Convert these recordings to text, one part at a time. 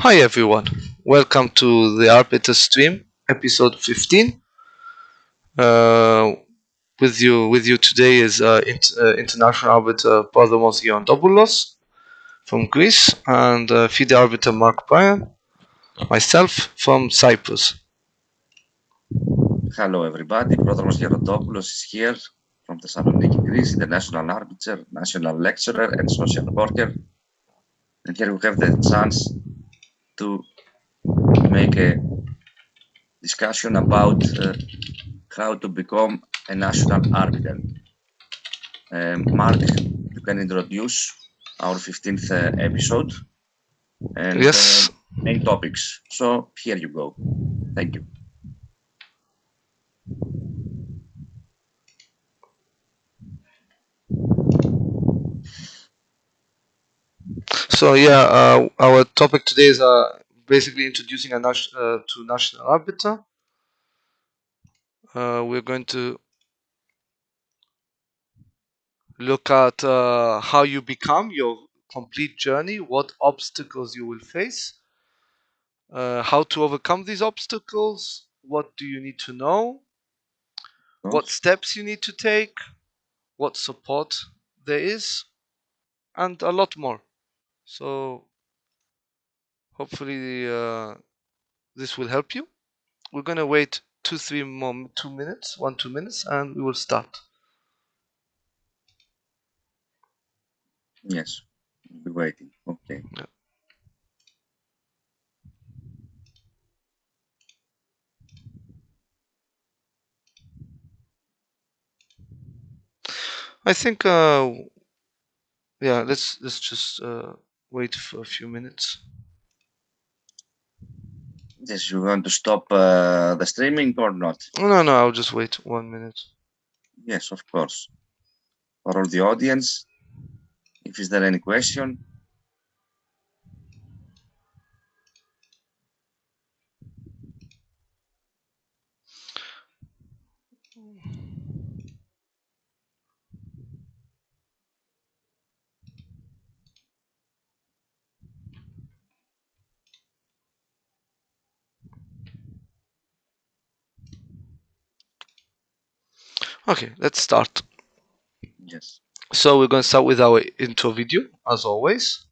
Hi everyone, welcome to the Arbiters Stream episode 15. With you today is International Arbiter Papadimos from Greece and Fide Arbiter Mark Bryan, myself from Cyprus. Hello everybody, Prodromos Gerontopoulos is here from Thessaloniki, Greece, International Arbiter, National Lecturer and Social Worker. And here we have the chance to make a discussion about how to become a National Arbiter. Mark, you can introduce our 15th episode and Yes. main topics. So here you go. Thank you. So yeah, our topic today is basically introducing to National Arbiter. We're going to look at how you become your complete journey, what obstacles you will face, how to overcome these obstacles, what do you need to know, what steps you need to take, what support there is, and a lot more. So hopefully this will help you. We're gonna wait 2 minutes, 2 minutes, and we will start. Yes, we'll be waiting. Okay. Yeah. I think yeah, let's just wait for a few minutes. Yes, you want to stop the streaming or not? No, I'll just wait 1 minute. Yes, of course. For all the audience, if is there any question? Okay, let's start. Yes. So we're going to start with our intro video, as always.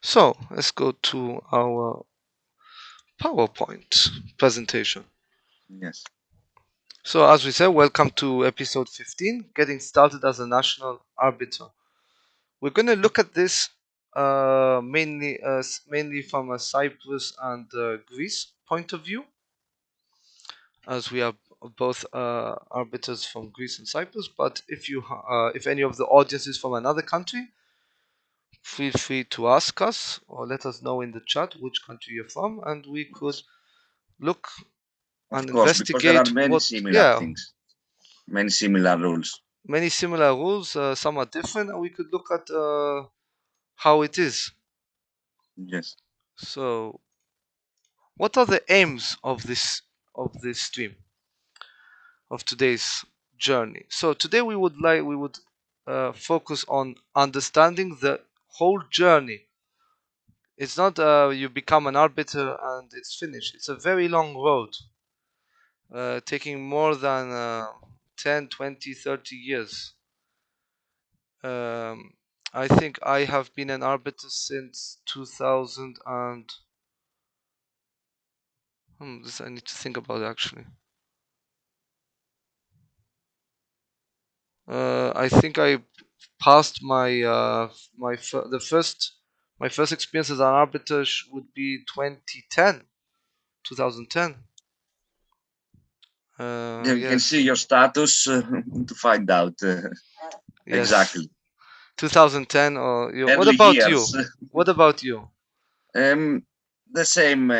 So let's go to our PowerPoint presentation. Yes. So as we said, welcome to episode 15, getting started as a national arbiter. We're going to look at this mainly from a Cyprus and Greece point of view, as we are both arbiters from Greece and Cyprus. But if any of the audience is from another country, feel free to ask us or let us know in the chat which country you're from, and we could look and Of course, because there are investigate many similar things, many similar rules. Many similar rules. Some are different, and we could look at how it is. Yes. So, what are the aims of this stream, of today's journey? So today we would focus on understanding the whole journey. It's not you become an arbiter and it's finished. It's a very long road, taking more than 10, 20, 30 years. I think I have been an arbiter since 2000 and this I need to think about actually. I think I passed my my first experience as an arbiter would be 2010. You can see your status to find out yes. exactly. 2010 or what Early about years. you? What about you? The same,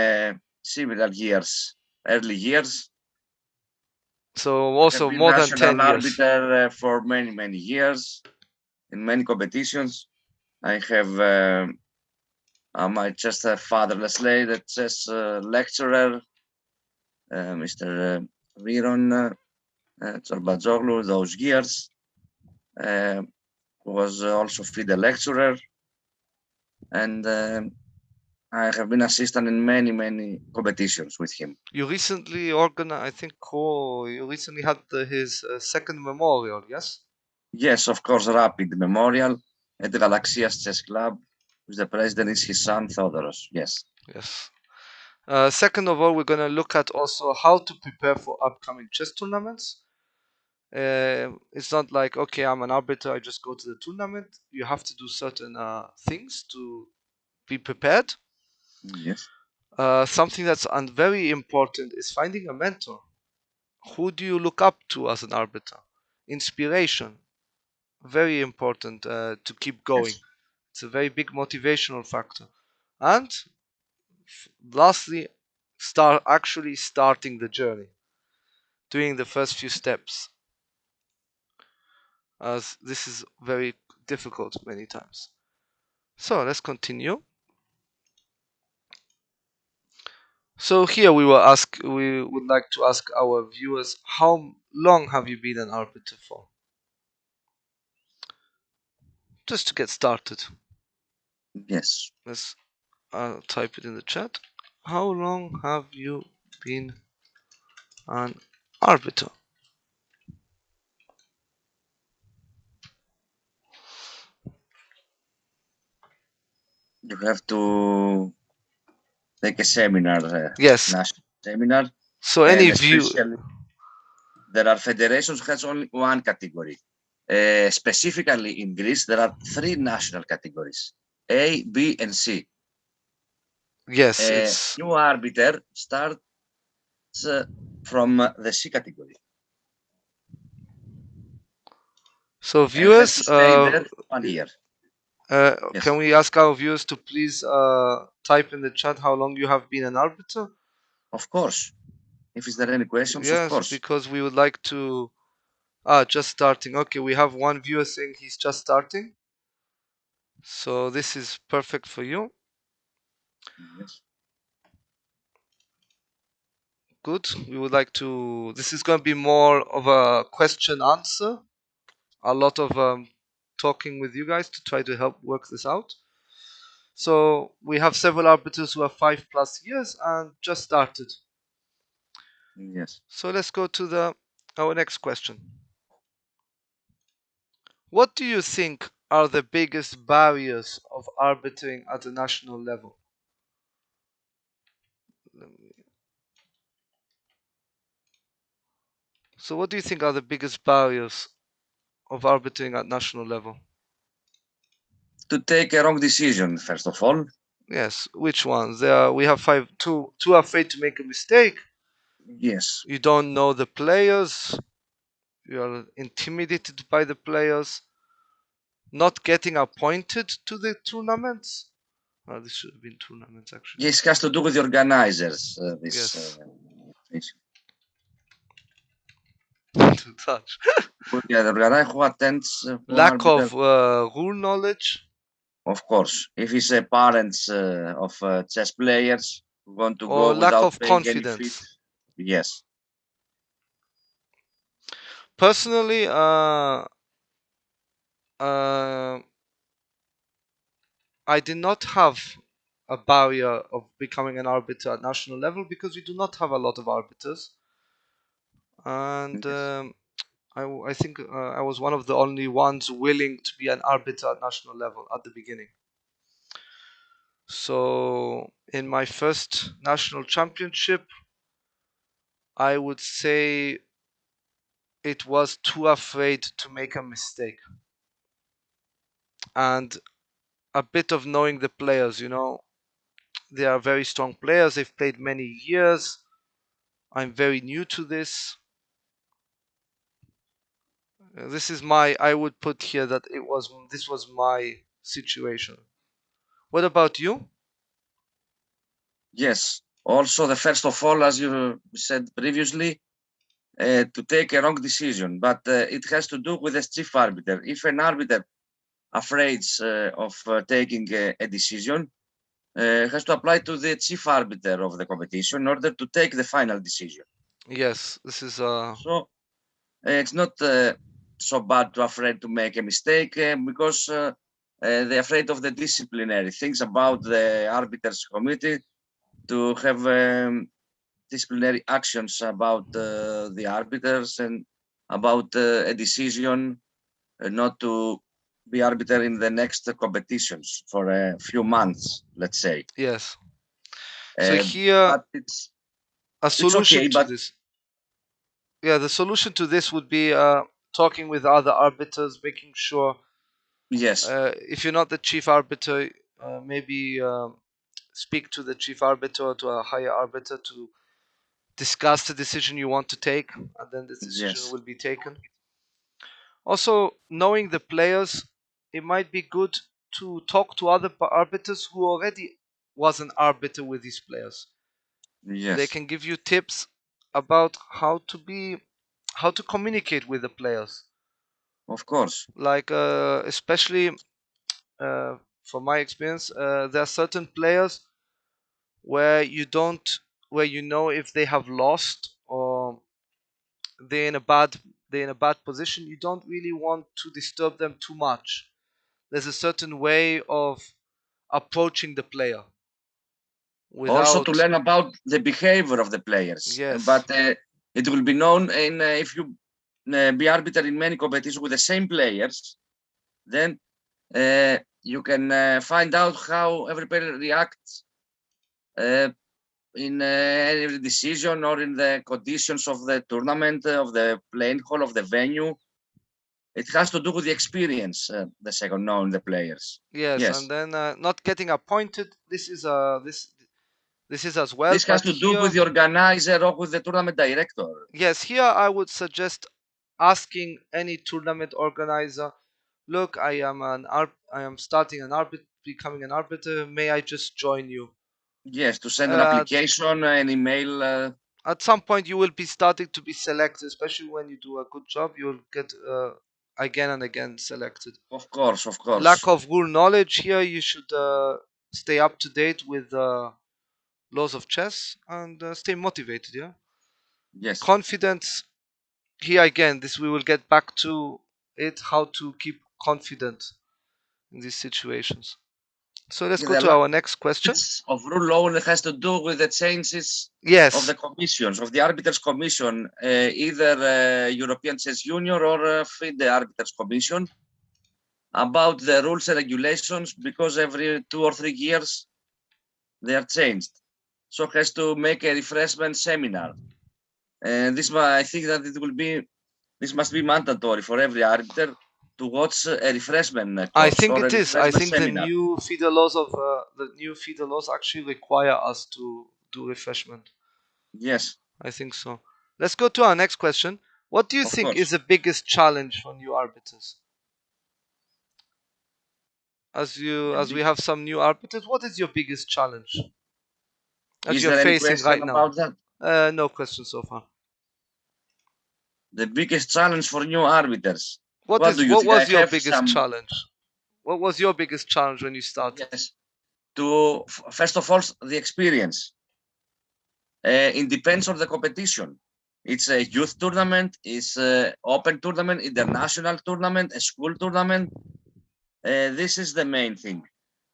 similar years, early years. So I have also been more than 10 national years. arbiter for many years in many competitions. I have my just a fatherless lady, chess lecturer, Mr. Viron Zorbadzoglu, those years. Was also Fide lecturer, and I have been assistant in many competitions with him. You recently organized, I think, you recently had his second memorial, yes? Yes, of course, Rapid Memorial at the Galaxias Chess Club, whose the president is his son, Theodoros. Yes. Yes. Second of all, we're going to look at also how to prepare for upcoming chess tournaments. It's not like, okay, I'm an arbiter, I just go to the tournament. You have to do certain things to be prepared. Yes. Something that's very important is finding a mentor. Who do you look up to as an arbiter? Inspiration, very important to keep going. Yes. It's a very big motivational factor. And lastly, starting the journey, doing the first few steps, as this is very difficult many times. So let's continue. So here we would like to ask our viewers, how long have you been an arbiter for? Just to get started. Yes. Let's type it in the chat. How long have you been an arbiter? You have to take a seminar, Yes. national seminar, So and any especially there are federations who has only one category. Specifically in Greece, there are 3 national categories: A, B, and C. Yes, it's New arbiter starts from the C category. so And has viewers. to stay there 1 year. Yes. Can we ask our viewers to please type in the chat how long you have been an arbiter? Of course. If is there any questions, of Yes, course. because we would like to. Just starting. Okay, we have one viewer saying he's just starting. So this is perfect for you. Yes. Good. We would like to. This is going to be more of a question answer. A lot of talking with you guys to try to help work this out. So we have several arbiters who are 5+ years and just started. Yes. So let's go to our next question. What do you think are the biggest barriers of arbitering at the national level? So what do you think are the biggest barriers of arbitering at national level? To take a wrong decision, first of all. Yes, which ones? We have too afraid to make a mistake. Yes. You don't know the players. You are intimidated by the players. Not getting appointed to the tournaments. This should have been tournaments actually. Yes, it has to do with the organizers. Yes. Issue. To touch. Yeah, the organizer who attends Lack of rule knowledge. Of course, if it's parents of chess players who want to Or go lack without of paying any fee, confidence. yes. Personally, I did not have a barrier of becoming an arbiter at national level because we do not have a lot of arbiters, and Yes. I think I was one of the only ones willing to be an arbiter at national level at the beginning. So in my first national championship, I would say it was too afraid to make a mistake and a bit of knowing the players. They are very strong players. They've played many years. I'm very new to this. This is I would put here that this was my situation. What about you? Yes. Also, the first of all, as you said previously, to take a wrong decision, but it has to do with the chief arbiter. If an arbiter afraid of taking a decision, has to apply to the chief arbiter of the competition in order to take the final decision. Yes, this is So it's not so bad to afraid to make a mistake because they're afraid of the disciplinary things about the arbiters committee to have disciplinary actions about the arbiters and about a decision not to be arbiter in the next competitions for a few months, let's say. yes. So here But it's solution okay. to But this. Yeah, the solution to this would be talking with other arbiters, making sure yes, if you're not the chief arbiter, maybe speak to the chief arbiter or to a higher arbiter to discuss the decision you want to take, and then this decision yes, will be taken. Also, knowing the players, it might be good to talk to other arbiters who already was an arbiter with these players. They yes, can give you tips about how to communicate with the players. of course. Like especially from my experience, there are certain players where you don't, where you know if they have lost or they're in a bad position. You don't really want to disturb them too much. There's a certain way of approaching the player Also to without. learn about the behavior of the players. Yes, But it will be known in if you be arbiter in many competitions with the same players, then you can find out how every player reacts in every decision or in the conditions of the tournament, of the playing hall, of the venue. It has to do with the experience, the second knowing the players. yes, Yes. and then not getting appointed. This is as well, This has but to do with here, the organizer or with the tournament director. yes, here I would suggest asking any tournament organizer, look, I am starting an arbit becoming an arbiter, may I just join you? Yes, to send an uh, application, an email. at some point you will be starting to be selected, especially when you do a good job, you'll get again and again selected. Of course, of Lack course. of rule knowledge, here you should stay up to date with laws of chess and stay motivated. Yeah, Yes. confidence, here again, this we will get back to it, how to keep confident in these situations. So let's go The to lack our next question. of rule law has to do with the changes of Yes, the commissions, of the Arbiters Commission, either European Chess Union or Fide Arbiters Commission, about the rules and regulations, because every 2 or 3 years they are changed. So has to make a refreshment seminar. And this, I think that this must be mandatory for every arbiter to watch a refreshment I course think or a it is. I refreshment think seminar. the new FIDE laws actually require us to do refreshment. Yes, I think so. Let's go to our next question. What do you of think is course. the biggest challenge for new arbiters? The As we big, have some new arbiters, what is your biggest challenge that is you're there any facing question right now? about that? No question so far. The biggest challenge for new arbiters. What do you What think? I was your have biggest some, challenge? What was your biggest challenge when you started? yes. To first of all, the experience. It depends on the competition. It's a youth tournament, it's an open tournament, international tournament, a school tournament. This is the main thing.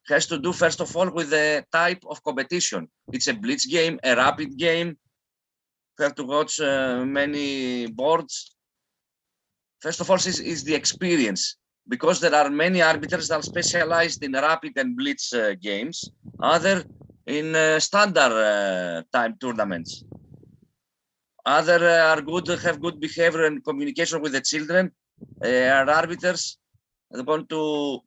Has to do first of all with the type of competition. It's a blitz game, a rapid game. You have to watch many boards. First of all, is the experience, because there are many arbiters that are specialized in rapid and blitz games, other in standard time tournaments. Other are good, have good behavior and communication with the children. Are arbiters that want to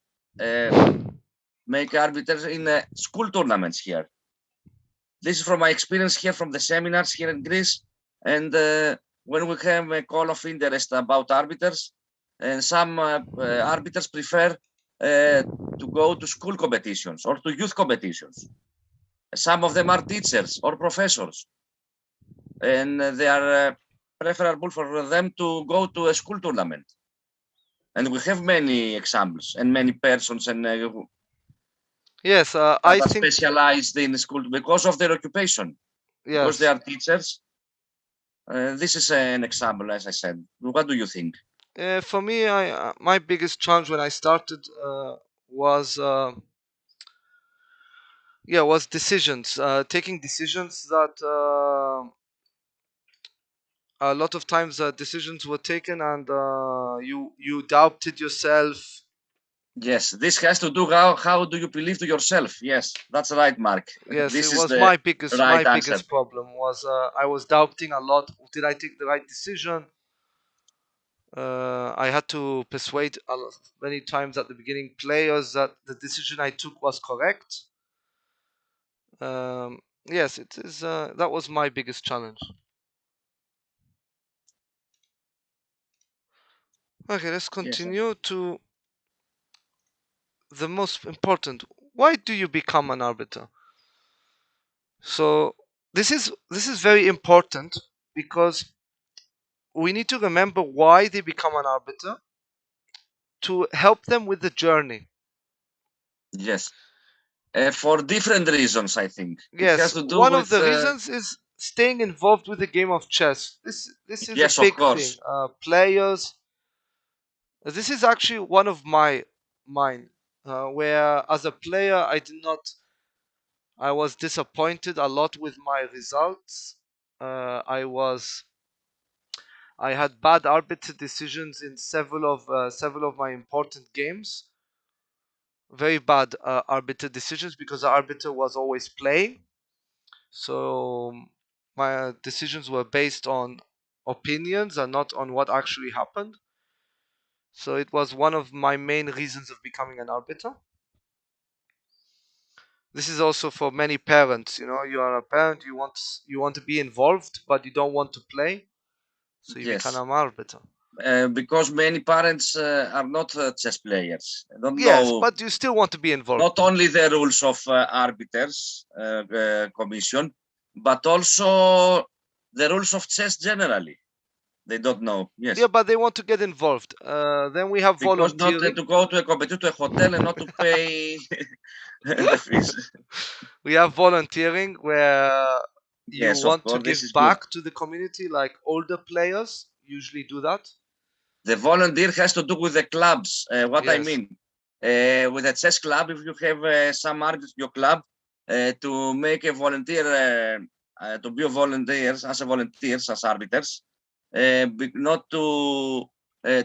make arbiters in school tournaments here. This is from my experience here from the seminars here in Greece. And when we have a call of interest about arbiters, and some arbiters prefer to go to school competitions or to youth competitions. Some of them are teachers or professors, and they are preferable for them to go to a school tournament. And we have many examples and many persons and Yes, that I are think specialized in school because of their occupation, because they yes. are teachers. This is an example, as I said. What do you think? For me, my biggest challenge when I started was was decisions, taking decisions that a lot of times decisions were taken and you doubted yourself. Yes, this has to do how do you believe to yourself? Yes, that's right, Mark. Yes, This it is was the my right answer. biggest problem was I was doubting a lot. Did I take the right decision? I had to persuade many times at the beginning players that the decision I took was correct. Yes, it is. That was my biggest challenge. Okay, let's Yes, continue to the most important. Why do you become an arbiter? So this is very important because we need to remember why they become an arbiter to help them with the journey. yes. For different reasons, I think. It has Yes, to do one of with, the reasons is staying involved with the game of chess. This is a yes, of big thing. course. Players. This is actually one of mine. Where as a player, I was disappointed a lot with my results. I had bad arbiter decisions in several of my important games. Very bad arbiter decisions because the arbiter was always playing. So my decisions were based on opinions and not on what actually happened. So it was one of my main reasons of becoming an arbiter. This is also for many parents. You know, you are a parent, you want to be involved, but you don't want to play, so you become Yes. an arbiter. Because many parents are not chess players. They don't Yes, know but you still want to be involved. not only the rules of arbiters commission, but also the rules of chess generally. They don't know. Yeah, Yes, but they want to get involved. Then we have because not volunteering. to go to a competition to a hotel and not to pay the fees. We have volunteering where you Yes, of want to course, this is give good. back to the community, like older players usually do that. The volunteer has to do with the clubs. What I Yes. mean, with a chess club, if you have some artists in your club, to make a volunteer, to be volunteers as a volunteers as arbiters, not to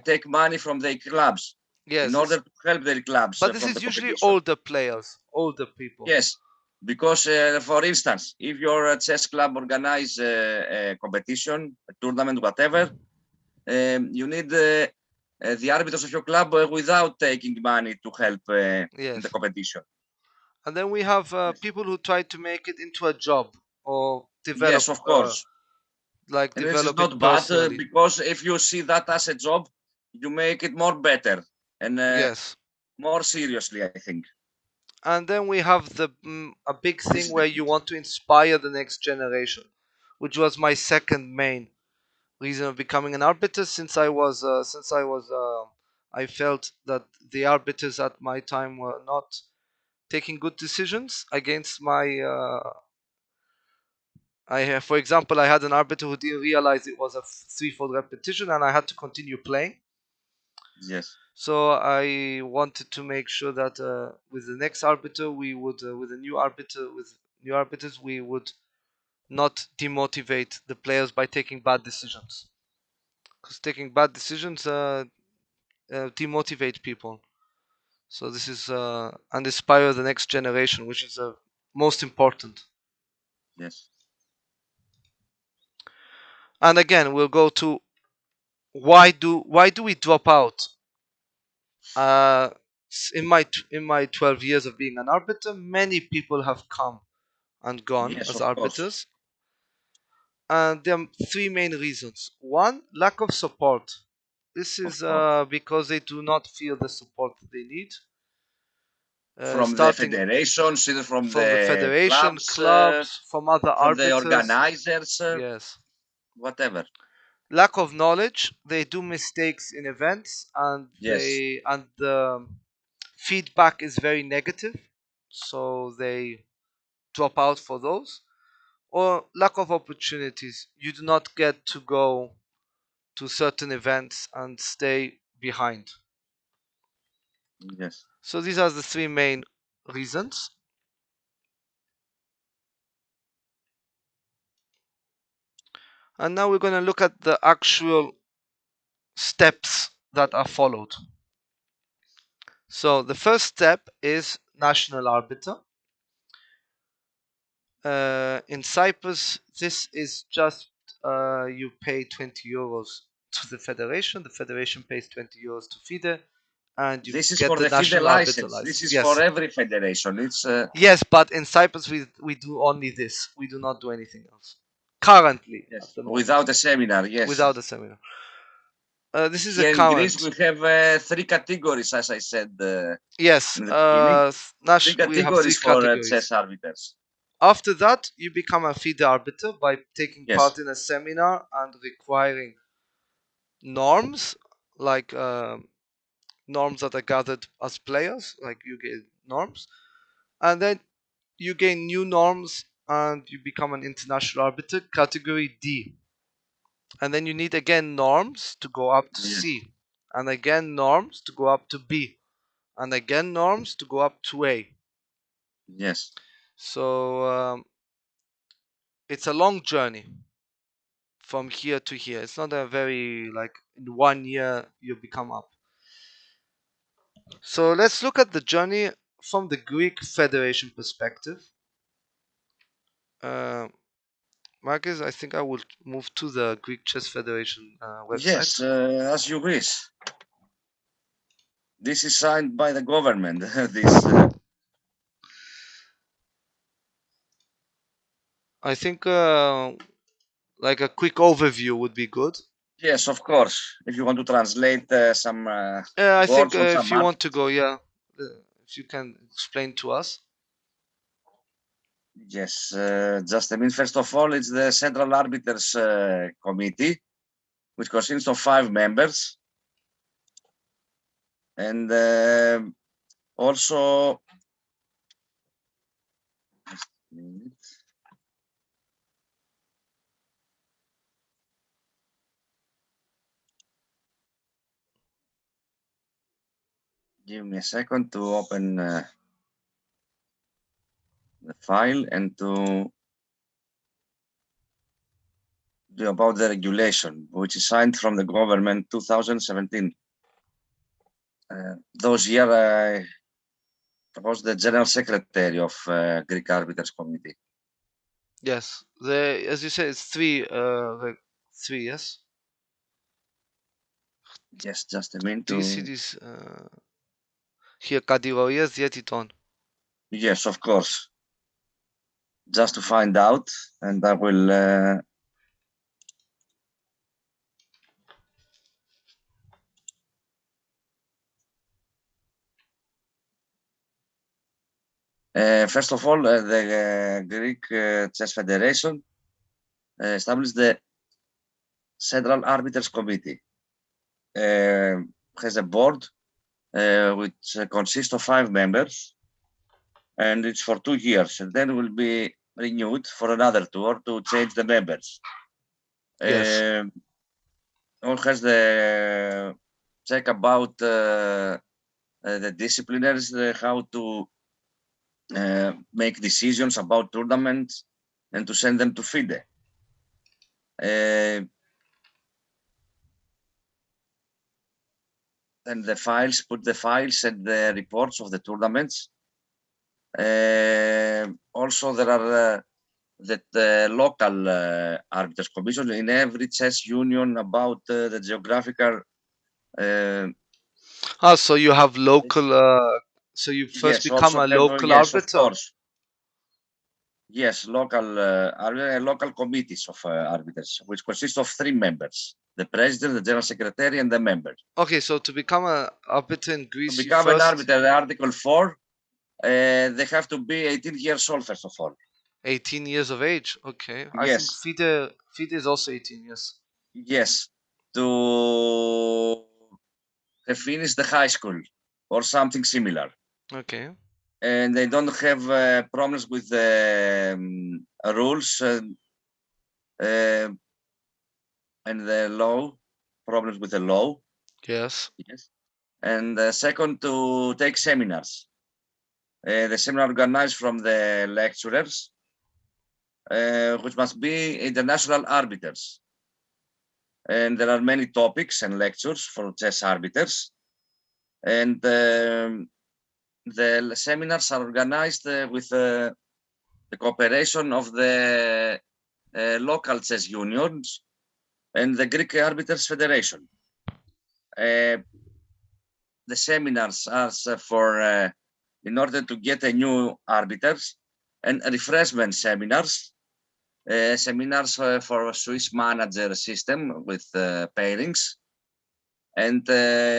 take money from their clubs in Yes, order to help their clubs but this from is the usually competition. older players, older people. Yes, because for instance, if your chess club organize a competition, a tournament, whatever, you need the arbiters of your club without taking money to help in the Yes. competition. And then we have Yes, people who try to make it into a job or yes, of course. And this is develop it not bad personally. because if you see that as a job, you make it more better and Yes. more seriously, I think. And then we have a big This thing is the where key. you want to inspire the next generation, which was my second main reason of becoming an arbiter. I felt that the arbiters at my time were not taking good decisions against my. For example, I had an arbiter who didn't realize it was a threefold repetition, and I had to continue playing. Yes, So I wanted to make sure that with the next arbiter, with new arbiters, we would not demotivate the players by taking bad decisions. Because taking bad decisions demotivate people. So this is and inspire the next generation, which is most important. yes, And again, we'll go to why do we drop out? Uh, in my 12 years of being an arbiter, many people have come and gone yes, as of course, arbiters, and there are three main reasons. One, lack of support. This of is course. because they do not feel the support they need. From the starting federations, either from the federation, clubs, from other from the arbiters. organizers, Yes. whatever. Lack of knowledge. They do mistakes in events, and Yes. the feedback is very negative, so they drop out for those. Or lack of opportunities. You do not get to go to certain events and stay behind. Yes. So these are the three main reasons. And now we're going to look at the actual steps that are followed. So the first step is National Arbiter. In Cyprus, this is just you pay 20 euros to the federation pays 20 euros to Fide, and you This is get for the the FIDE National Arbiter license. license. This is Yes. for every federation. It's Yes, but in Cyprus we do only this. We do not do anything else. Currently, yes, at the moment. without a seminar. Yes. Without a seminar. This is Here a in current. Greece, we have 3 categories, as I said Yes, in the beginning. 3 we have three categories for categories. chess arbiters. After that, you become a FIDE arbiter by taking Yes. part in a seminar and requiring norms, like norms that are gathered as players, like you get norms, and then you gain new norms and you become an international arbiter, category D. And then you need again norms to go up to Yes. C, and again norms to go up to B, and again norms to go up to A. Yes. So it's a long journey from here to here. It's not a very, like, in 1 year you become up. So let's look at the journey from the Greek Federation perspective. Marcus, I think I will move to the Greek Chess Federation website. Yes, as you wish. This is signed by the government. This. I think like a quick overview would be good. Yes, of course. If you want to translate some I think words on if some you want to go, yeah, if you can explain to us. Yes, just a minute. First of all, it's the Central Arbiters Committee, which consists of 5 members. And also, just a minute. Give me a second to open the file and to do about the regulation, which is signed from the government 2017. Those year I was the General Secretary of Greek Arbiters Committee. Yes, as you said, it's three, yes? Yes, just a minute. Do you see this here, κατηγορίες διαιτητών? Yes, of course. Just to find out, and I will first of all, the Greek Chess Federation established the Central Arbiters Committee. Has a board which consists of 5 members, and it's for 2 years, and then will be renewed for another 2 or to change the members. Yes. All has the check about the disciplinaries, how to make decisions about tournaments and to send them to FIDE. And the files, put the files and the reports of the tournaments. Also, there are the local arbiters commission in every chess union about the geographical. So you have local. So you first Yes, become a local yes, arbiter. of course. Yes, local committees of arbiters, which consist of 3 members: the president, the general secretary, and the member. Okay, so to become an arbiter in Greece, To become an arbiter, Article 4 they have to be 18 years old, first of all. 18 years of age. Okay. I think Yes. Fide is also 18 years. Yes. To have finished the high school or something similar. Okay. And they don't have problems with the rules and the law, problems with the law. Yes. Yes. And second, to take seminars. The seminar organized from the lecturers, which must be international arbiters. And there are many topics and lectures for chess arbiters. And the seminars are organized with the cooperation of the local chess unions and the Greek Arbiters Federation. The seminars are for in order to get a new arbiters, and refreshment seminars, seminars for a Swiss manager system with pairings, and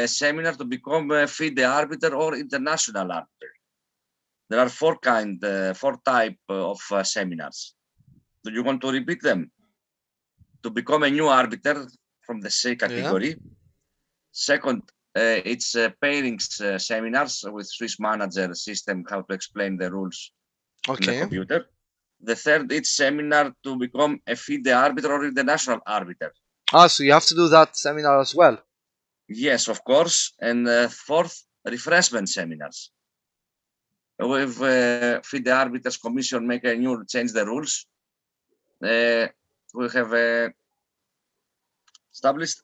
seminar to become a Fide arbiter or international arbiter. There are four type of seminars. Do you want to repeat them? To become a new arbiter from the C category. Yeah. Second, it's pairings seminars with Swiss manager system, how to explain the rules in the computer. The third, it's seminar to become a Fide arbiter or international arbiter. Ah, so you have to do that seminar as well? Yes, of course. And fourth, refreshment seminars. If Fide Arbiters Commission make a new change the rules, we have established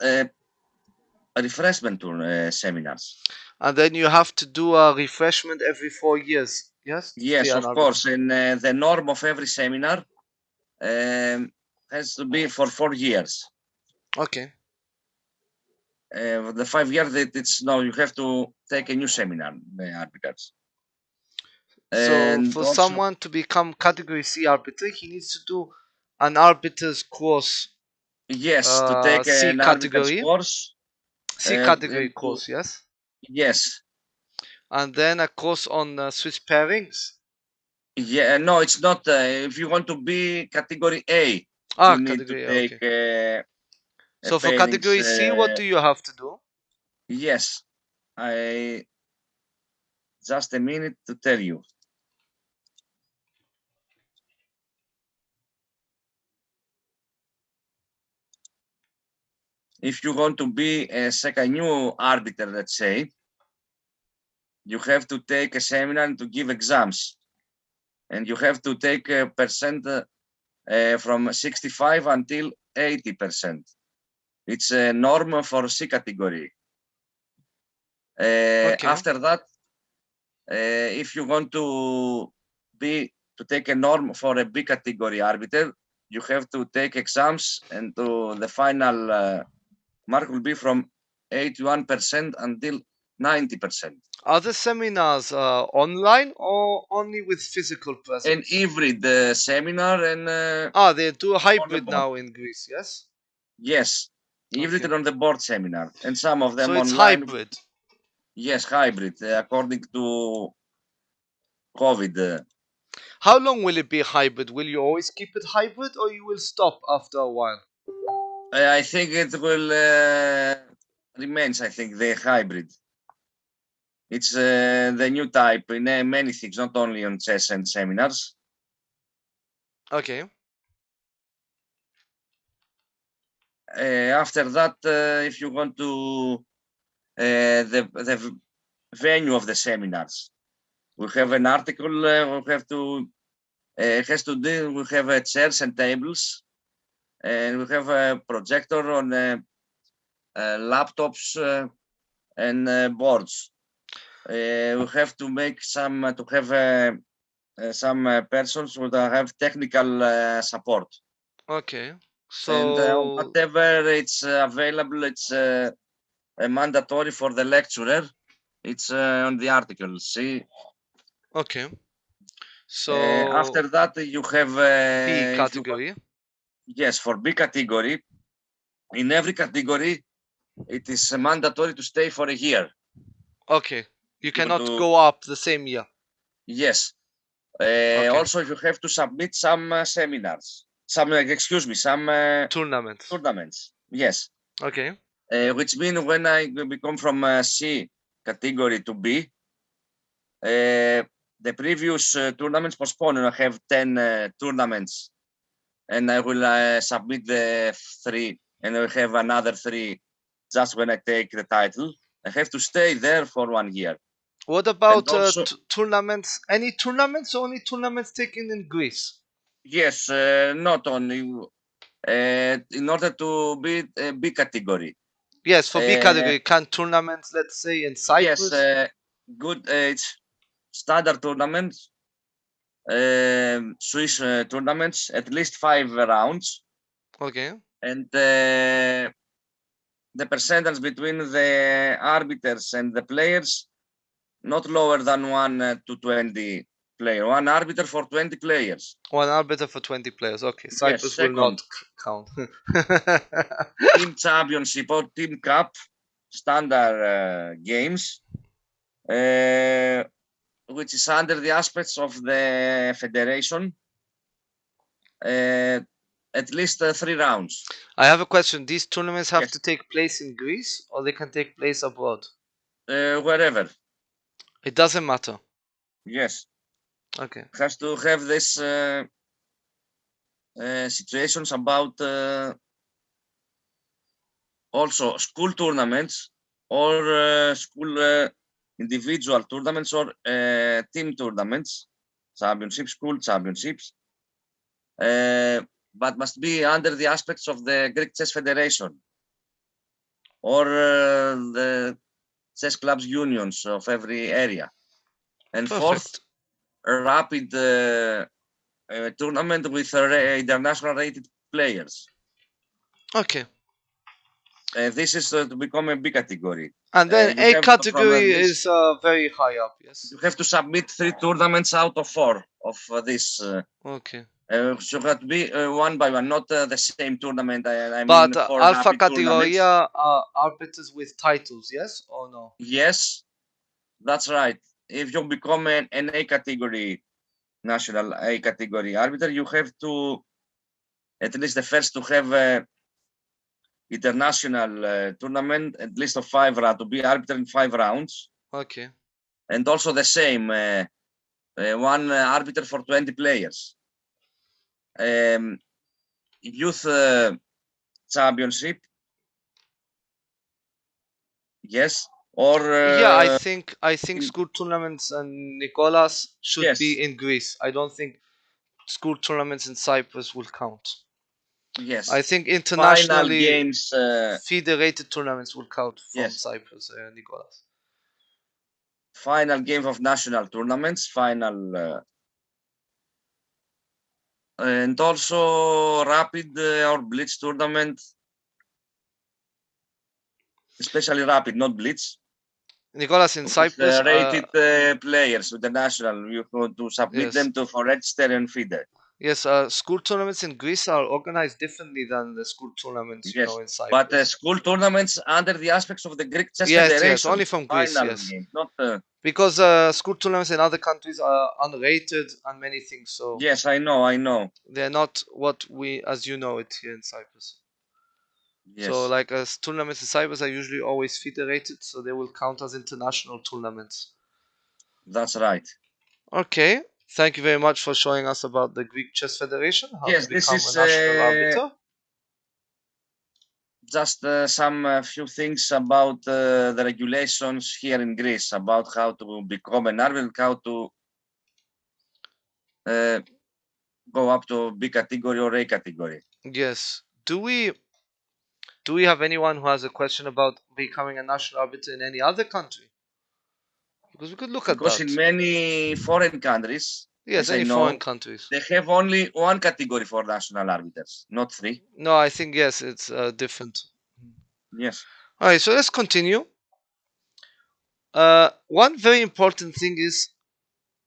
refreshment seminars. And then you have to do a refreshment every 4 years, yes? Yes, of course. And the norm of every seminar has to be for 4 years. Okay. The 5 years, it's no, you have to take a new seminar, the arbiters. So and for also, someone to become category C arbiter, he needs to do an arbiter's course. Yes, to take an arbiter's course. C category course, yes? Yes. And then a course on Swiss pairings? Yeah, no, it's not. If you want to be category A, you need to take. Okay. So for category C, what do you have to do? Yes, just a minute to tell you. If you want to be a new arbiter, let's say, you have to take a seminar and to give exams. And you have to take a percent from 65 until 80%. It's a norm for C category. Okay. After that, if you want to take a norm for a B category arbiter, you have to take exams, and the final mark will be from 81% until 90%. Are the seminars online or only with physical presence? An hybrid seminar and they do a hybrid now in Greece, yes? Yes, hybrid on the board seminar, and some of them so it's online. Hybrid. Yes, hybrid according to COVID. How long will it be hybrid? Will you always keep it hybrid, or you will stop after a while? I think it will remains. I think the hybrid. It's the new type in many things, not only on chess and seminars. Okay. After that, if you want to the venue of the seminars, we have an article. We have to it has to do. We have chairs and tables, and we have a projector on laptops and boards. We have to make some to have some persons who have technical support. Okay. So and whatever it's available, it's mandatory for the lecturer. It's on the article. See. Okay. So after that, you have B category. Yes, for B category. In every category, it is mandatory to stay for a year. Okay. You cannot go up the same year. Yes. Okay. Also, you have to submit some seminars. Some Tournaments. Yes. Okay. Which means when I become from C category to B, the previous tournaments postponed. I have 10 tournaments, and I will submit the 3, and I will have another 3 just when I take the title. I have to stay there for 1 year. What about also, tournaments? Any tournaments or only tournaments taken in Greece? Yes, not only in order to be B category. Yes, for B category, can tournaments, let's say in Cyprus? Yes, good. It's standard tournaments, Swiss tournaments, at least 5 rounds. Okay. And the percentage between the arbiters and the players not lower than 1 to 20 player. 1 arbiter for 20 players. 1 arbiter for 20 players. Okay, Cyprus Yes, will not count. Team championship or team cup, standard games, which is under the aspects of the federation. At least 3 rounds. I have a question. These tournaments have to take place in Greece or they can take place abroad? Wherever. It doesn't matter. Yes. Okay. Has to have this situations about also school tournaments or school individual tournaments or team tournaments, championships, school championships, but must be under the aspects of the Greek Chess Federation or the chess clubs unions of every area. And Perfect. fourth, a rapid tournament with international rated players. Okay. This is to become a B category. And then A category is very high up, yes? You have to submit 3 tournaments out of 4 of this. Okay. So it have to be 1 by 1, not the same tournament. I but mean, 4 Alpha rapid tournaments. categoria are arbiters with titles, yes or no? Yes, that's right. If you become an A category, national A category arbiter, you have to, at least the first, to have a international tournament, at least of 5 rounds, to be arbiter in 5 rounds. Okay. And also the same, 1 arbiter for 20 players. Youth championship, yes, or yeah, I think school tournaments and Nicolas should be in Greece. I don't think school tournaments in Cyprus will count. Yes, I think internationally games, federated tournaments will count from Cyprus, Nicolas. Final game of national tournaments, final and also rapid or blitz tournament, especially rapid, not blitz. Nicolas, in Cyprus, rated players with the national, you have to submit them to for register and Fide. Yes, school tournaments in Greece are organized differently than the school tournaments, you know, in Cyprus. But school tournaments under the aspects of the Greek Chess Federation. Yes, only from Greece, yes. Game, not, because school tournaments in other countries are unrated and many things, so... Yes, I know. They're not what we, as you know it, here in Cyprus. Yes. So, like, tournaments in Cyprus are usually always federated, so they will count as international tournaments. That's right. Okay. Thank you very much for showing us about the Greek Chess Federation, how to become a national arbiter. Just some few things about the regulations here in Greece, about how to become an arbiter, how to go up to B category or A category. Yes. Do we have anyone who has a question about becoming a national arbiter in any other country? Because we could look at that. Because in many foreign countries, yes, any foreign countries, they have only 1 category for national arbiters, not 3. No, I think yes, it's different. Yes. All right, so let's continue. One very important thing is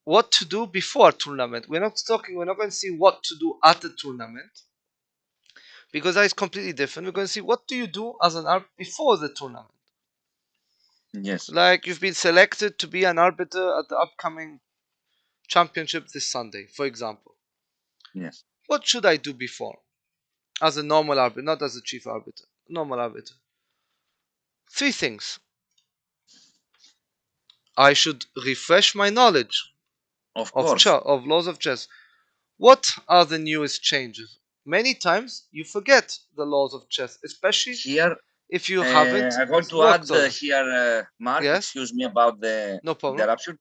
what to do before a tournament. We're not going to see what to do at the tournament, because that is completely different. We're going to see what do you do as an arbiter before the tournament. Yes. Like, you've been selected to be an arbiter at the upcoming championship this Sunday, for example. Yes. What should I do before? As a normal arbiter, not as a chief arbiter, normal arbiter. 3 things. I should refresh my knowledge Of of course. of laws of chess. What are the newest changes? Many times you forget the laws of chess, especially Here, if you haven't I want to worked add on them. here, Mark, Yes? excuse me about the No problem. interruption.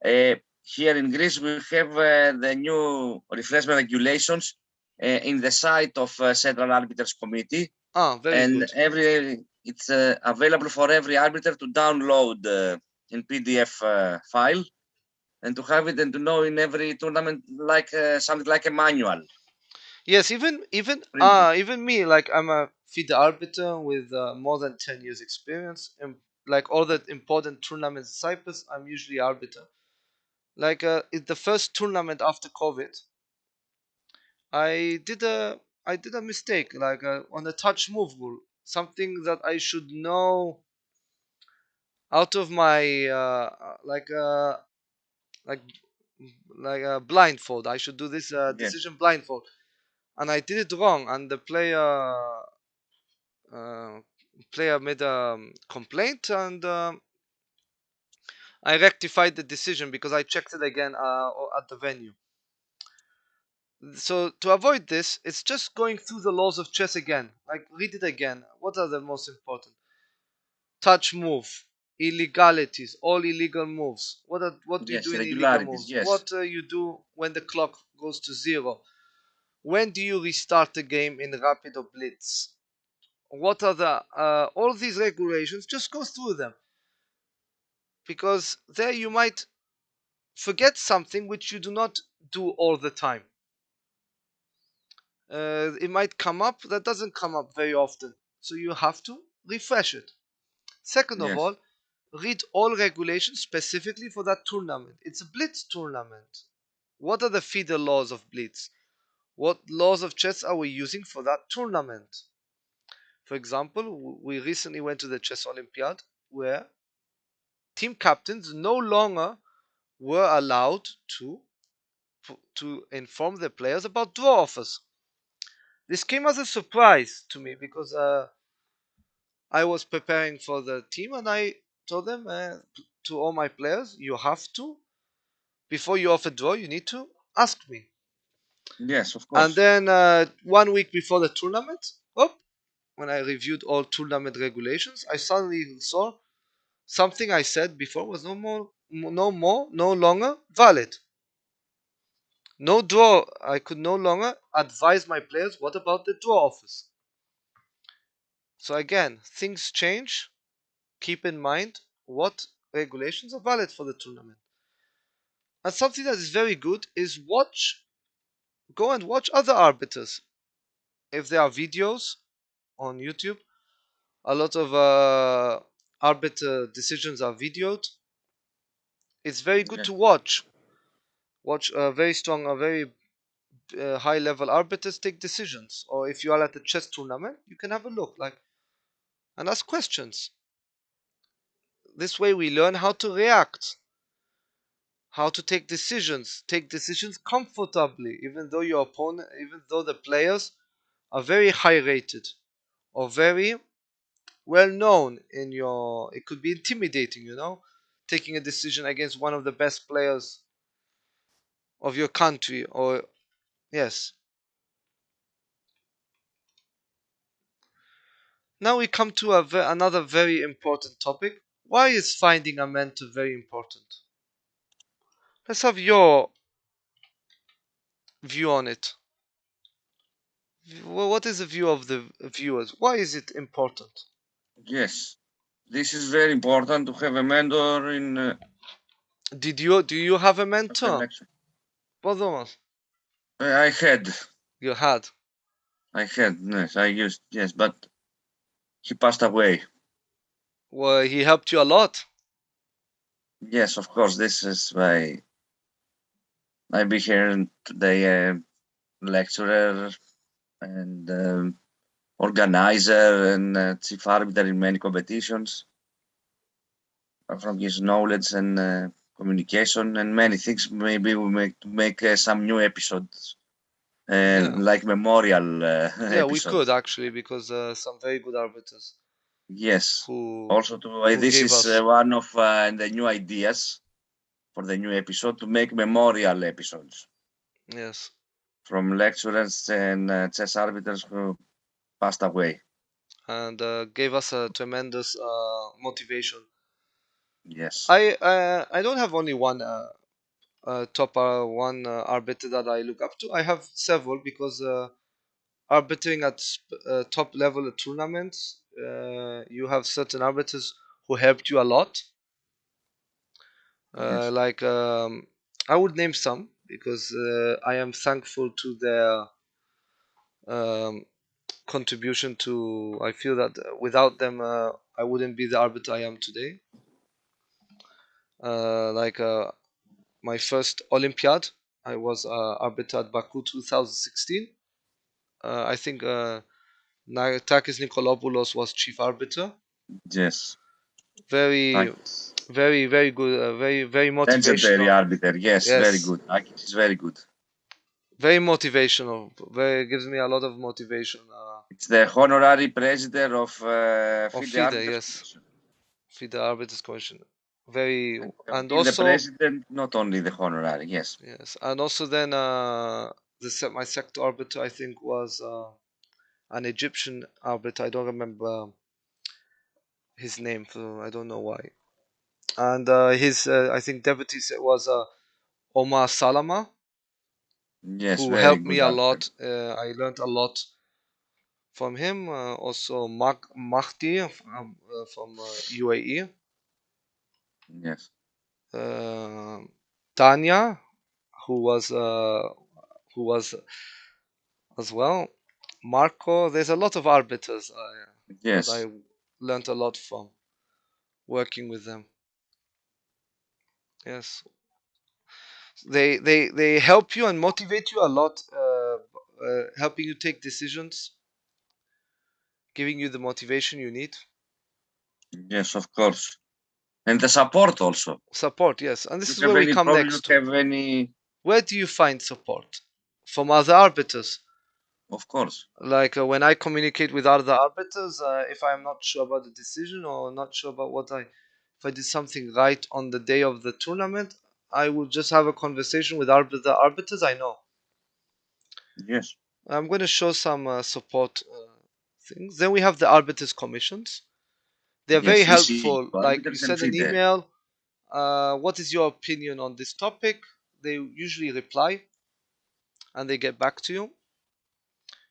Here in Greece, we have the new refreshment regulations in the site of Central Arbiters Committee. Very and good. It's available for every arbiter to download in PDF file and to have it and to know in every tournament like something like a manual. Yes, even me, like I'm a Fide arbiter with more than 10 years experience, and like all the important tournaments in Cyprus, I'm usually arbiter. Like in the first tournament after COVID, I did a mistake, like on a touch move rule, something that I should know out of my like a blindfold. I should do this decision blindfold, and I did it wrong, and the player made a complaint, and I rectified the decision because I checked it again at the venue. So to avoid this, it's just going through the laws of chess again. Like read it again. What are the most important? Touch move, illegalities, all illegal moves. What do you do in illegal moves? Yes. What you do when the clock goes to 0? When do you restart the game in rapid or blitz? What are the all these regulations? Just go through them, because there you might forget something which you do not do all the time. It might come up that doesn't come up very often, so you have to refresh it. Second of all, read all regulations specifically for that tournament. It's a blitz tournament. What are the FIDE laws of blitz? What laws of chess are we using for that tournament? For example, we recently went to the Chess Olympiad, where team captains no longer were allowed to inform their players about draw offers. This came as a surprise to me because I was preparing for the team, and I told them to all my players, you have to, before you offer draw, you need to ask me. Yes, of course. And then 1 week before the tournament, when I reviewed all tournament regulations, I suddenly saw something I said before was no longer valid. No draw. I could no longer advise my players what about the draw offers. So again, things change. Keep in mind what regulations are valid for the tournament. And something that is very good is go and watch other arbiters. If there are videos on YouTube, a lot of arbiter decisions are videoed. It's very good to watch very strong, very high level arbiters take decisions. Or if you are at a chess tournament, you can have a look and ask questions. This way we learn how to react, how to take decisions comfortably, even though the players are very high rated or very well known in it could be intimidating, taking a decision against one of the best players of your country. Or yes. Now we come to another very important topic. Why is finding a mentor very important? Let's have your view on it. What is the view of the viewers? Why is it important? Yes, this is very important to have a mentor in. Do you have a mentor? Both of us. I had. You had. I had. Yes, I used. Yes, but he passed away. Well, he helped you a lot. Yes, of course. This is why I be here today, lecturer and organizer and chief arbiter in many competitions. From his knowledge and communication and many things. Maybe we make some new episodes, like memorial Yeah, we could episodes. actually, because some very good arbiters Yes. who Also, this gave is us. one of the new ideas for the new episode to make memorial episodes Yes. from lecturers and chess arbiters who passed away. And gave us a tremendous motivation. Yes. I don't have only one top one arbiter that I look up to. I have several, because arbitering at top level at tournaments, you have certain arbiters who helped you a lot. Yes. Like I would name some, because I am thankful to their um, contribution to. I feel that without them, I wouldn't be the arbiter I am today. Like my first Olympiad, I was arbiter at Baku 2016. I think Takis Nikolopoulos was chief arbiter. Yes. Very, Thanks. very good. Very Legendary motivational. arbiter. Yes, very Yes, good. Akis is very good. very motivational. Very gives me a lot of motivation. It's the honorary president of Of FIDE FIDE, Arbiters yes, Commission. FIDE Arbiters Commission. Very, And you have and been the also president, not only the honorary. Yes. yes, and also then my sector arbiter, I think, was an Egyptian arbiter. I don't remember his name, so I don't know why. And his I think deputy was Omar Salama, Yes, who very helped me good a arbiter. lot. I learned a lot from him. Also, Mahdi from UAE. Yes. Uh, Tanya, who was uh, who was as well. Marco. There's a lot of arbiters that Yes. I learned a lot from working with them. Yes, they help you and motivate you a lot, helping you take decisions, giving you the motivation you need. Yes, of course. And the support also. Support, yes, and this You is have where we any come problem, next you to. have any, Where do you find support from other arbiters? of course. Like when I communicate with other arbiters, if I'm not sure about the decision or not sure about if I did something right on the day of the tournament, I will just have a conversation with the arbiters I know. Yes. I'm going to show some support things. Then we have the arbiters commissions. They're very Yes, EC helpful. Like you arbiters and send an FIDE. email, what is your opinion on this topic? They usually reply and they get back to you.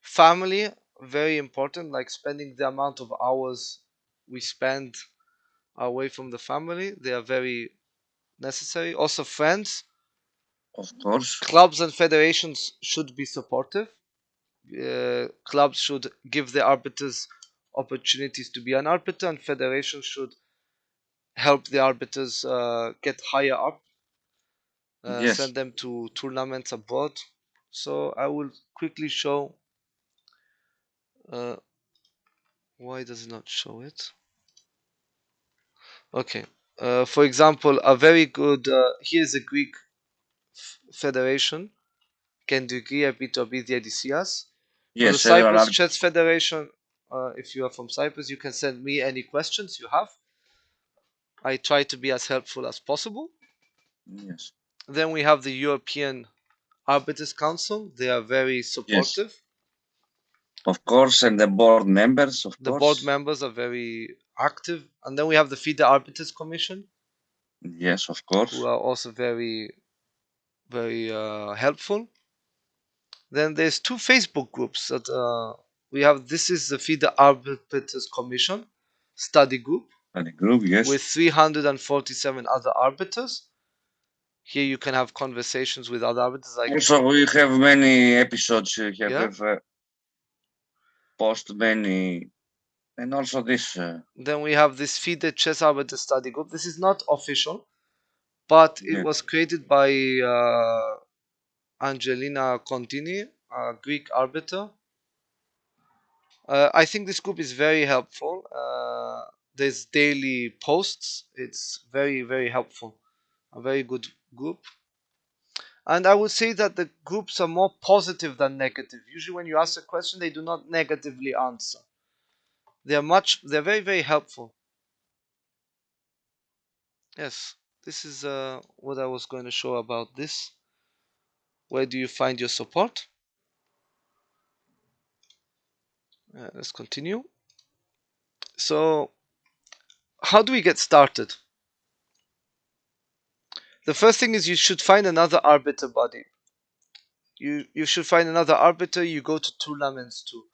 Family, very important, like spending the amount of hours we spend away from the family. They are very necessary. Also, friends, Of course. clubs, and federations should be supportive. Clubs should give the arbiters opportunities to be an arbiter, and federations should help the arbiters get higher up, Yes. send them to tournaments abroad. So I will quickly show. Uh, why does it not show it? Okay. For example, a very good here's a Greek federation, Kendriki Epitopithia. For the Yes, several Cyprus arbiters. Chess Federation, if you are from Cyprus, you can send me any questions you have. I try to be as helpful as possible. Yes. Then we have the European Arbiters Council. They are very Yes. supportive. Of course. And the board members, of The board course. members are very active. And then we have the FIDE Arbiters Commission, Yes, of who course. are also very helpful. Then there's two Facebook groups that we have. This is the FIDE Arbiters Commission study group And the group, yes. with 347 other arbiters. Here you can have conversations with other arbiters, like Also, we have many episodes. yeah. Have post many, and also this. Then we have this FIDE Chess Arbiter Study Group. This is not official, but it Yes. was created by Angelina Contini, a Greek arbiter. I think this group is very helpful. There's daily posts. It's very helpful. a very good group. And I would say that the groups are more positive than negative. Usually when you ask a question, they do not negatively answer. They're very, very helpful. Yes, this is what I was going to show about this. Where do you find your support? Let's continue. So, how do we get started? The first thing is you should find another arbiter body. You should find another arbiter. You go to tournaments too.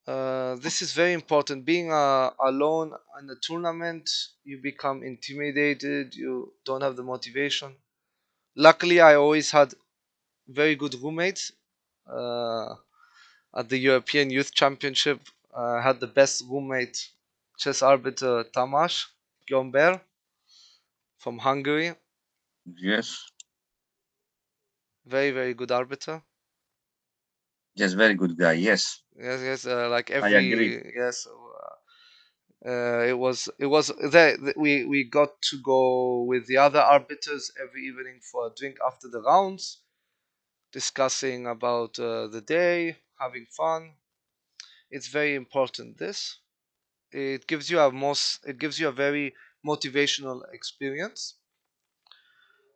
This is very important. Being alone in a tournament, you become intimidated. You don't have the motivation. Luckily, I always had very good roommates. Uh, at the European Youth Championship, I had the best roommate, chess arbiter Tamás Gyomber from Hungary. Yes. Very, very good arbiter. Yes, very good guy. Yes, Yes, yes. Like I agree. every yes. It was there. We got to go with the other arbiters every evening for a drink after the rounds, discussing about the day, having fun. It's very important. This it gives you a very motivational experience.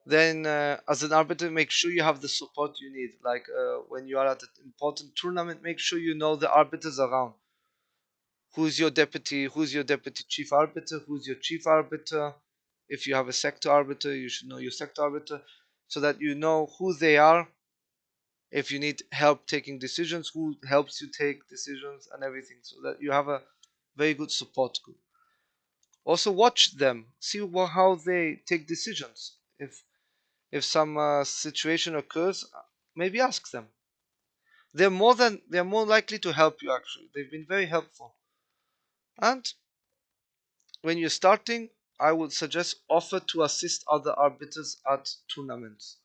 Then, as an arbiter, make sure you have the support you need. Like when you are at an important tournament, make sure you know the arbiters around. Who's your deputy chief arbiter, who's your chief arbiter. If you have a sector arbiter, you should know your sector arbiter, so that you know who they are. If you need help taking decisions, who helps you take decisions and everything, so that you have a very good support group. Also watch them, see how they take decisions. If some situation occurs, maybe ask them. They're more likely to help you. Actually, they've been very helpful. And when you're starting, I would suggest offer to assist other arbiters at tournaments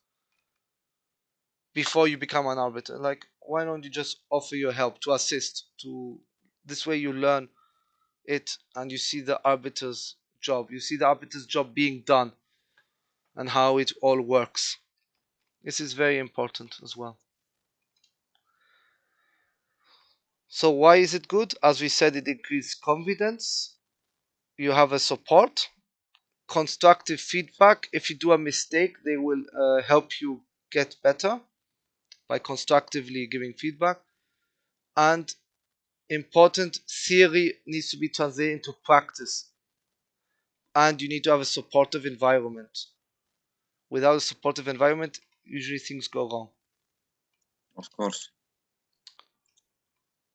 before you become an arbiter. Like, why don't you just offer your help to assist? To this way you learn it and you see the arbiter's job. You see the arbiter's job being done and how it all works. This is very important as well. So why is it good? As we said, it increases confidence. You have a support, constructive feedback. If you do a mistake, they will help you get better by constructively giving feedback. And important, theory needs to be translated into practice. And you need to have a supportive environment. Without a supportive environment, usually things go wrong. Of course.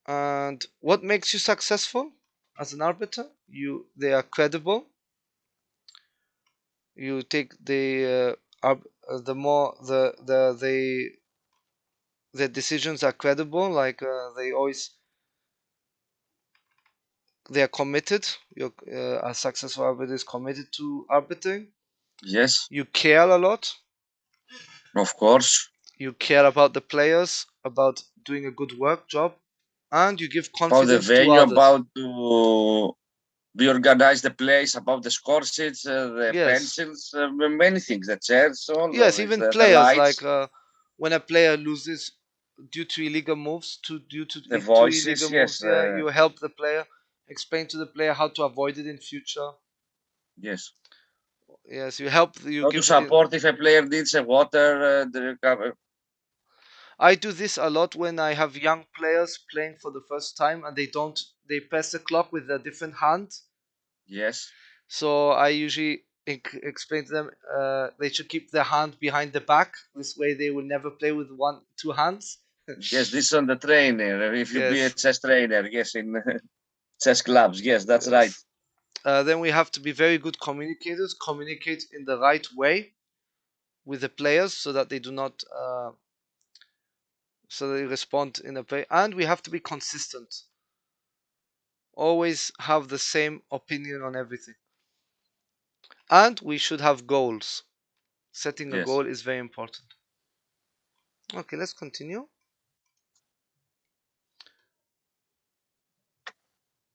And what makes you successful as an arbiter? They are credible. You take the more the decisions are credible. Like they are committed. A successful arbiter is committed to arbitering. Yes, You care a lot. of course. You care about the players, about doing a good work job, and you give About the confidence to venue, others. about to we organize the place, about the score sheets, the Yes, pencils, many things, the chairs, all yes, this, even the players like lights, when a player loses due to illegal moves, due to the two voices. illegal Yes, moves, yeah, you help the player, explain to the player how to avoid it in future. yes. Yes, you How to give. support if a player needs a water, the recover. I do this a lot when I have young players playing for the first time and they press the clock with a different hand. Yes, So I usually explain to them they should keep their hand behind the back. This way they will never play with two hands. yes. This is on the trainer. If you be a Yes, chess trainer, yes, in chess clubs. Yes, that's right. yes. Then we have to be very good communicators. Communicate in the right way with the players so that they do not, so they respond in a way. And we have to be consistent. Always have the same opinion on everything. And we should have goals. Setting a Yes. goal is very important. Okay, let's continue.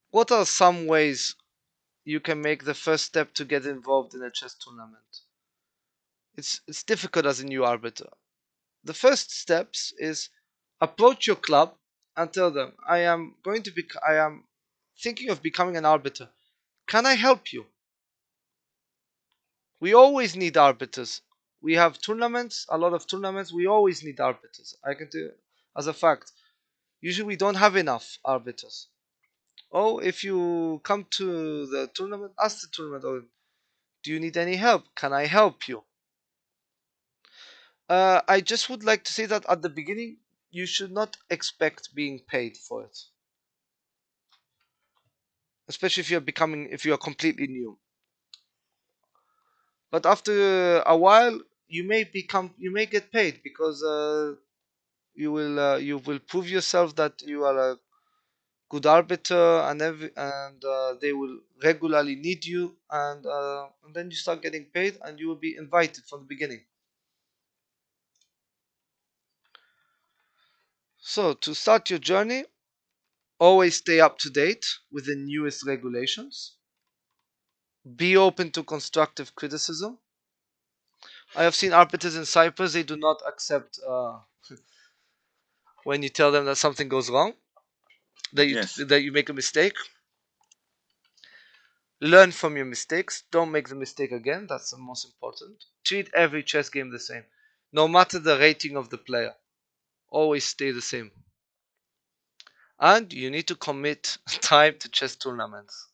What are some ways you can make the first step to get involved in a chess tournament? It's difficult as a new arbiter. The first steps is approach your club and tell them, I am thinking of becoming an arbiter. Can I help you? We always need arbiters. We have tournaments, a lot of tournaments. We always need arbiters. I can tell you as a fact. Usually we don't have enough arbiters. Oh, if you come to the tournament, ask the tournament, oh, do you need any help? Can I help you? I just would like to say that at the beginning, you should not expect being paid for it, especially if you are completely new. But after a while, you may get paid because you will prove yourself that you are a good arbiter, and they will regularly need you, and then you start getting paid, and you will be invited from the beginning. So to start your journey, always stay up to date with the newest regulations. Be open to constructive criticism. I have seen arbiters in Cyprus, they do not accept when you tell them that something goes wrong, Yes. that you make a mistake. Learn from your mistakes. Don't make the mistake again. That's the most important. Treat every chess game the same. No matter the rating of the player, always stay the same. And you need to commit time to chess tournaments.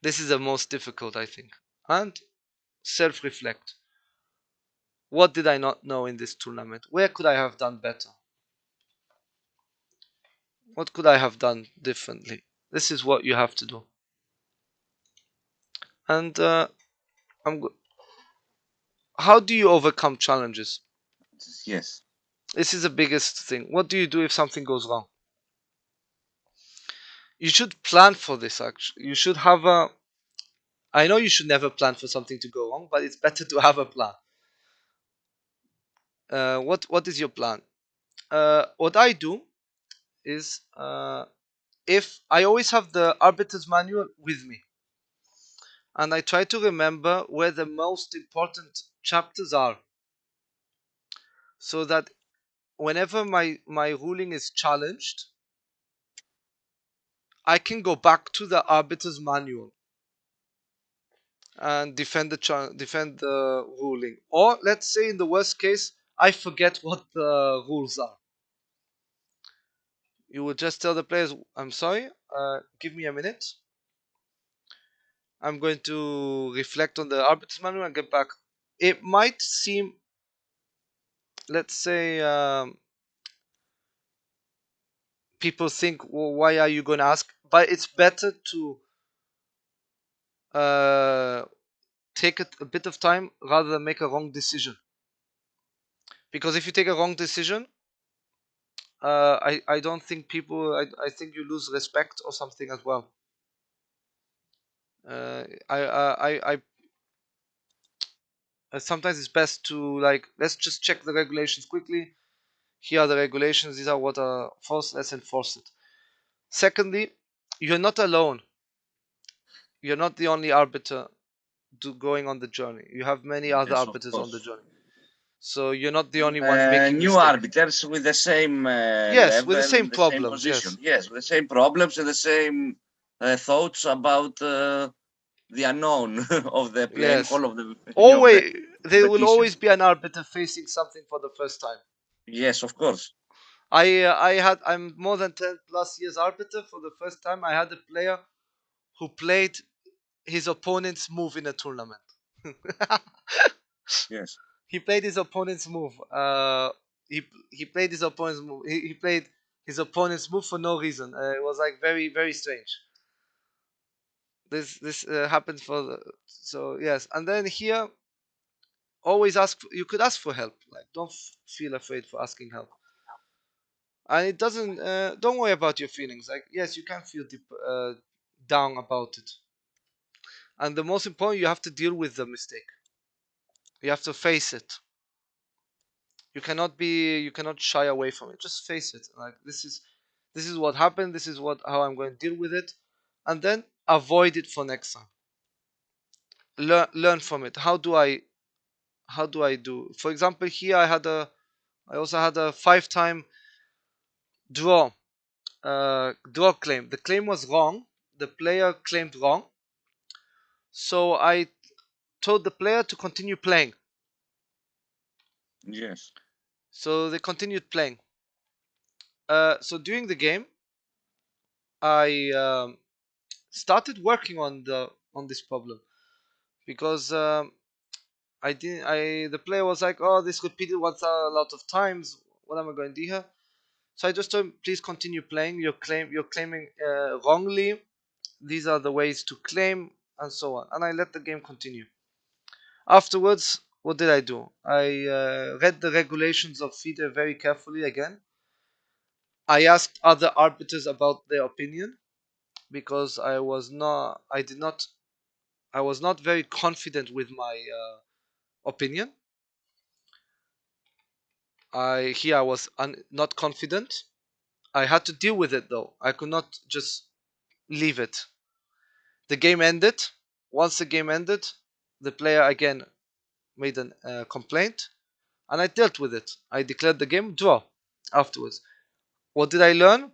This is the most difficult, I think. And self-reflect. What did I not know in this tournament? Where could I have done better? What could I have done differently? This is what you have to do. And how do you overcome challenges? Yes. This is the biggest thing. What do you do if something goes wrong? You should plan for this. Actually, you should have a. I know you should never plan for something to go wrong, but it's better to have a plan. What is your plan? What I do is if I always have the arbiter's manual with me, and I try to remember where the most important chapters are, so that whenever my ruling is challenged, I can go back to the arbiter's manual and defend the ruling. Or let's say in the worst case, I forget what the rules are. You would just tell the players, I'm sorry, give me a minute. I'm going to reflect on the arbiter's manual and get back. It might seem, let's say, people think, well, why are you going to ask? But it's better to uh, take a bit of time rather than make a wrong decision. Because if you take a wrong decision, I don't think I think you lose respect or something as well. Sometimes it's best to like let's just check the regulations quickly. Here are the regulations. These are what are forced. Let's enforce it. Secondly, you're not alone. You're not the only arbiter going on the journey. You have many other Yes, of arbiters on the course. journey. So you're not the only one making New mistakes. arbiters with the same Yes, with the level same and the same problems. position. Yes. Yes, with the same problems and the same thoughts about the unknown of the playing Yes. hall of the of the Always, there will competition. always be an arbiter facing something for the first time. Yes, of course. I'm more than 10 plus years arbiter. For the first time, I had a player who played his opponent's move in a tournament. Yes, He played his opponent's move. He played his opponent's move. He played his opponent's move for no reason. It was like very very strange. This happens for so yes. And then here, always ask. You could ask for help. Like don't feel afraid for asking help. And it doesn't. Don't worry about your feelings. Like yes, you can feel down about it. And the most important, you have to deal with the mistake. You have to face it. You cannot shy away from it. Just face it. Like this is what happened. This is what how I'm going to deal with it, and then avoid it for next time. Learn from it. How do I how do I do? For example, here I also had a 5-time draw claim. The claim was wrong. The player claimed wrong. So I told the player to continue playing. Yes. So they continued playing. So during the game, I started working on this problem because the player was like, oh, this repeated once a lot of times. What am I going to do here? So I just told him, please continue playing. You're claiming wrongly. These are the ways to claim, and so on. And I let the game continue. Afterwards, what did I do? I read the regulations of Fide very carefully again. I asked other arbiters about their opinion because I was not very confident with my opinion. I was not confident. I had to deal with it though. I could not just leave it. The game ended. Once the game ended, the player again made a complaint, and I dealt with it. I declared the game draw afterwards. What did I learn?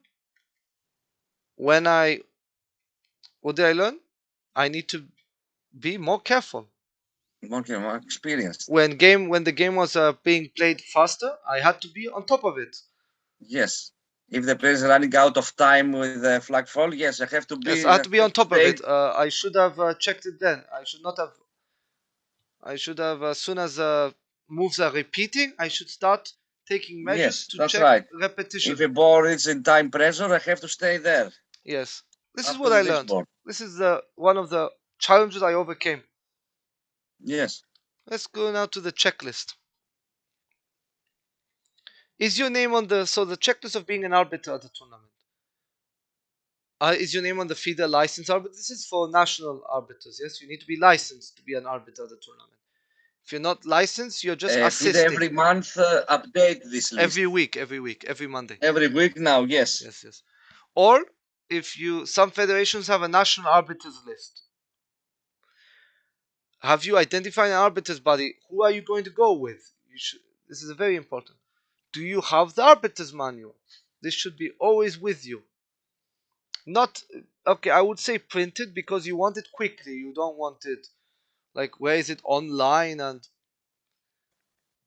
What did I learn? I need to be more careful. More experienced. When the game was being played faster, I had to be on top of it. Yes. If the player is running out of time with the flag fall, yes, I have to be. Yes, I had to be on top of it. I should have checked it then. I should not have. I should have, as soon as moves are repeating, I should start taking measures to that's check right. repetition. If a board is in time pressure, I have to stay there. Yes, this is what I learned. Board. This is one of the challenges I overcame. Yes. Let's go now to the checklist. Is your name on the checklist of being an arbiter at the tournament? Is your name on the FIDE license arbiter? This is for national arbiters. Yes, you need to be licensed to be an arbiter at the tournament. If you're not licensed, you're just assisting. FIDE every month update this list. Every week, every Monday. Every week now, yes. Yes. Or if some federations have a national arbiters list. Have you identified an arbiters body? Who are you going to go with? This is very important. Do you have the arbiters manual? This should be always with you. Not okay. I would say printed because you want it quickly. You don't want it like, where is it online, and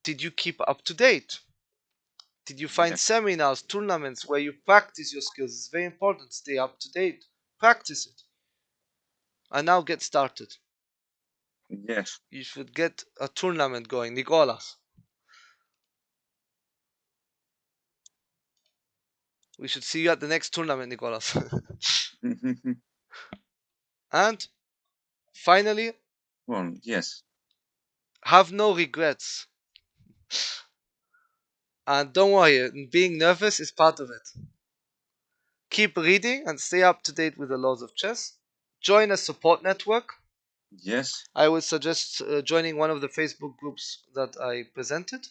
did you keep up to date? Did you find seminars, tournaments where you practice your skills? It's very important. Stay up to date. Practice it. And now get started. Yes. You should get a tournament going, Nicolas. We should see you at the next tournament, Nicolas. And finally, yes. Have no regrets. And don't worry, being nervous is part of it. Keep reading and stay up to date with the laws of chess. Join a support network. Yes. I would suggest joining one of the Facebook groups that I presented.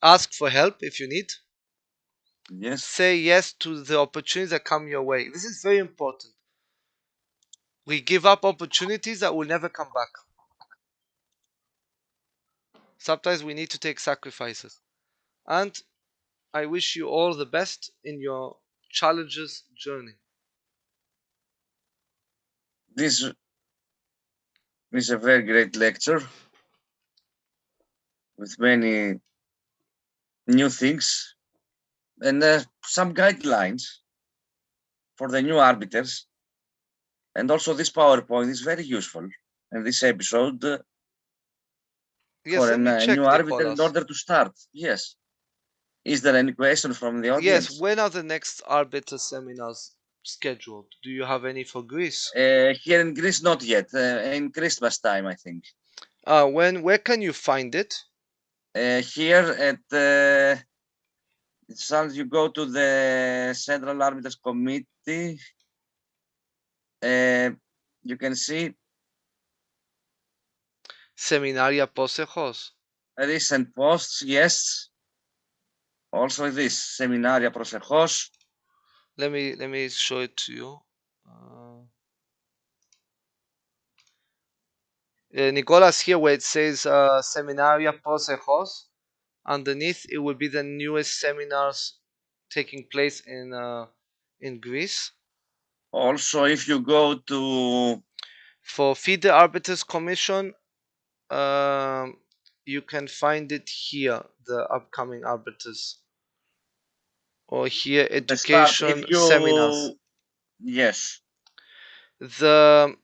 Ask for help if you need. Yes. Say yes to the opportunities that come your way. This is very important. We give up opportunities that will never come back. Sometimes we need to take sacrifices. And I wish you all the best in your challenges journey. This is a very great lecture with many new things and some guidelines for the new arbiters. And also this PowerPoint is very useful in this episode for a new arbiter in order to start. Yes. Is there any question from the audience? Yes, when are the next arbiter seminars scheduled? Do you have any for Greece? Here in Greece, not yet. In Christmas time, I think. Where can you find it? Here at you go to the Central Arbiters Committee. You can see Seminaria Prosechos. Recent posts, yes. Also this Seminaria Prosechos. Let me show it to you. Nicolas, here where it says Seminaria Prosechos, underneath it will be the newest seminars taking place in Greece. Also, if you go to For Fide Arbiters Commission, you can find it here, the upcoming arbiters, or here the start, education if you seminars, yes, the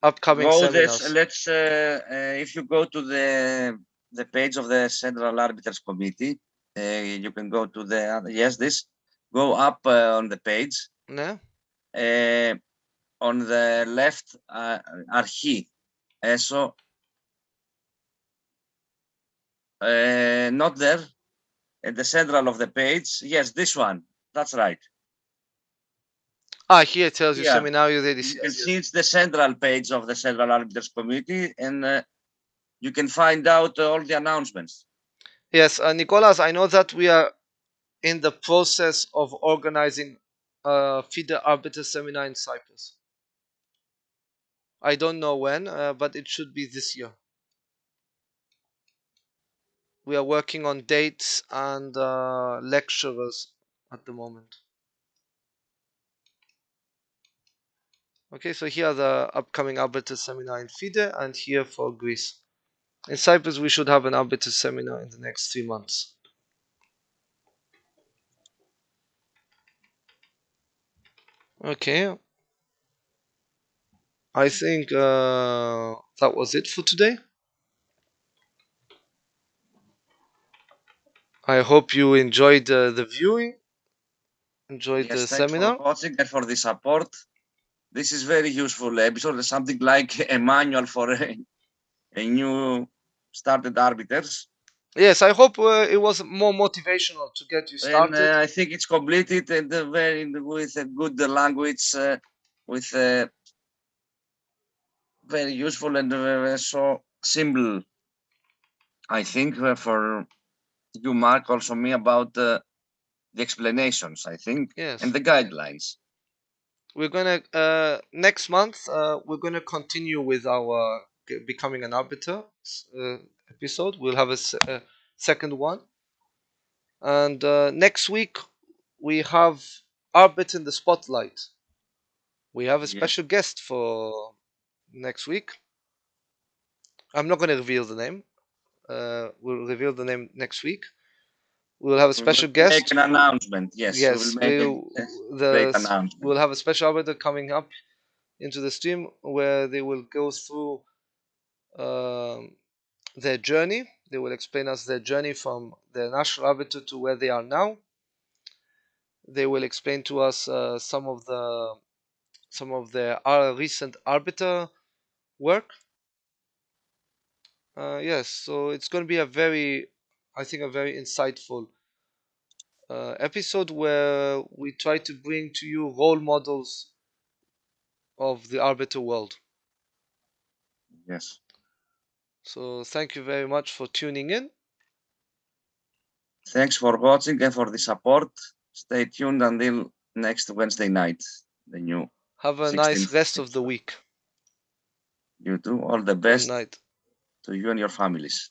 upcoming go this. seminars. Let's if you go to the page of the Central Arbiters Committee, you can go to the yes this. Go up on the page. Yeah. On the left, αρχή. So not there. At the central of the page. Yes, this one. That's right. Here it tells you Here, Seminario de you can see it's the central page of the Central Arbiters Committee, and you can find out all the announcements. Yes, Nicolas, I know that we are in the process of organizing a Fide Arbiter seminar in Cyprus. I don't know when, but it should be this year. We are working on dates and lecturers at the moment. Okay, so here are the upcoming Arbiter seminar in Fide and here for Greece. In Cyprus, we should have an Arbiter seminar in the next 3 months. Okay. I think that was it for today. I hope you enjoyed the viewing, enjoyed the Yes, thanks seminar. for watching and for the support. This is very useful episode. Something like a manual for a new started arbiters. Yes, I hope it was more motivational to get you started. And I think it's completed and with a good language, with very useful and so simple. I think for you, Mark, also me about the explanations. I think, yes, and the guidelines. We're gonna next month. We're gonna continue with our becoming an arbiter episode. We'll have a second one, and next week we have Arbiter in the Spotlight. We have a special guest for next week. I'm not going to reveal the name. We'll reveal the name next week. We'll have a special guest. Make an announcement. Yes, Yes, we will make a great announcement. We'll have a special arbiter coming up into the stream where they will go through their journey. They will explain us their journey from the National Arbiter to where they are now. They will explain to us some of their recent arbiter work. Yes, so it's going to be a very insightful episode where we try to bring to you role models of the arbiter world. Yes. So thank you very much for tuning in. Thanks for watching and for the support. Stay tuned until next Wednesday night. The new. Have a nice rest of the week. You too. All the best Good night to you and your families.